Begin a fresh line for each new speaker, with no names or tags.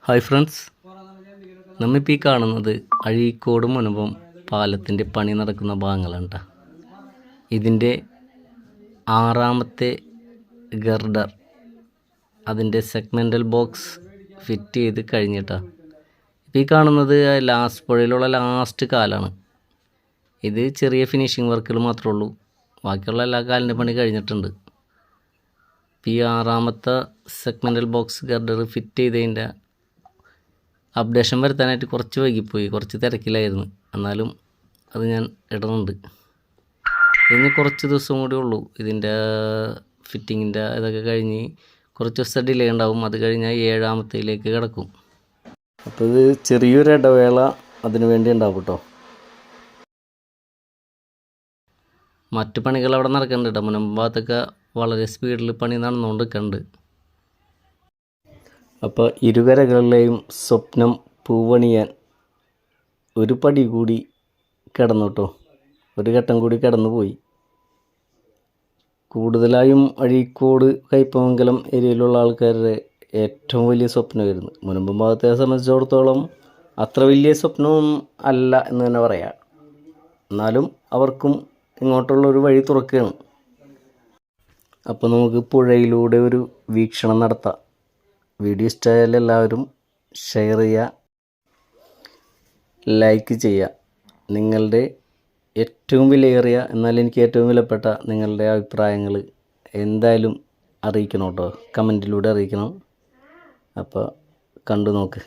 Hi friends, നമ്മിപ്പോൾ ഈ കാണുന്നത് അഴീക്കോട് മുനമ്പം പാലത്തിൻ്റെ പണി നടക്കുന്ന ഭാഗങ്ങളാണ് കേട്ടോ. ഇതിൻ്റെ 6ാമത്തെ ഗർഡർ അതിൻ്റെ സെഗ്മെൻ്റൽ ബോക്സ് ഫിറ്റ് ചെയ്ത് കഴിഞ്ഞിട്ടാണ്. ഇപ്പോൾ ഈ കാണുന്നത് ലാസ്റ്റ് പുഴയിലുള്ള ലാസ്റ്റ് കാലാണ്. ഇത് ചെറിയ ഫിനിഷിങ് വർക്കുകൾ മാത്രമേ ഉള്ളൂ, ബാക്കിയുള്ള എല്ലാ കാലിൻ്റെ പണി കഴിഞ്ഞിട്ടുണ്ട്. ഈ 6ാമത്തെ സെഗ്മെൻ്റൽ ബോക്സ് ഗർഡർ ഫിറ്റ് ചെയ്തതിൻ്റെ അപ്ഡേഷൻ വരുത്താനായിട്ട് കുറച്ച് വൈകിപ്പോയി, കുറച്ച് തിരക്കിലായിരുന്നു. എന്നാലും അത് ഞാൻ ഇടുന്നുണ്ട്. ഇനി കുറച്ച് ദിവസം കൂടി ഉള്ളൂ ഇതിൻ്റെ ഫിറ്റിങ്ങിൻ്റെ ഇതൊക്കെ കഴിഞ്ഞ് കുറച്ച് ദിവസം ഡിലേ ഉണ്ടാവും. അത് കഴിഞ്ഞാൽ 7ാമത്തേലേക്ക് കിടക്കും. അപ്പോൾ ഇത് ചെറിയൊരു ഇടവേള അതിന് വേണ്ടി ഉണ്ടാവും കേട്ടോ. മറ്റു പണികൾ അവിടെ നടക്കുന്നുണ്ട് കേട്ടോ. മുൻഭാഗത്തൊക്കെ വളരെ സ്പീഡിൽ പണി നടന്നുകൊണ്ടിരിക്കുന്നുണ്ട്. അപ്പോൾ ഇരുകരകളിലെയും സ്വപ്നം പൂവണിയാൻ ഒരു പടി കൂടി കിടന്നു കേട്ടോ. ഒരു ഘട്ടം കൂടി കടന്നു പോയി. കൂടുതലായും അഴീക്കോട് കയ്പമംഗലം ഏരിയയിലുള്ള ആൾക്കാരുടെ ഏറ്റവും വലിയ സ്വപ്നമായിരുന്നു. മുൻപ് ഭാഗത്തെ സംബന്ധിച്ചിടത്തോളം അത്ര വലിയ സ്വപ്നമൊന്നും അല്ല എന്ന് തന്നെ പറയാം. എന്നാലും അവർക്കും ഇങ്ങോട്ടുള്ളൊരു വഴി തുറക്കുകയാണ്. അപ്പോൾ നമുക്ക് പുഴയിലൂടെ ഒരു വീക്ഷണം നടത്താം. വീഡിയോ ഇഷ്ടമായാൽ എല്ലാവരും ഷെയർ ചെയ്യുക, ലൈക്ക് ചെയ്യുക. നിങ്ങളുടെ ഏറ്റവും വിലയേറിയ എന്നാൽ എനിക്ക് ഏറ്റവും വിലപ്പെട്ട നിങ്ങളുടെ അഭിപ്രായങ്ങൾ എന്തായാലും അറിയിക്കണം കേട്ടോ. കമൻറ്റിലൂടെ അറിയിക്കണം. അപ്പോൾ കണ്ടു നോക്ക്.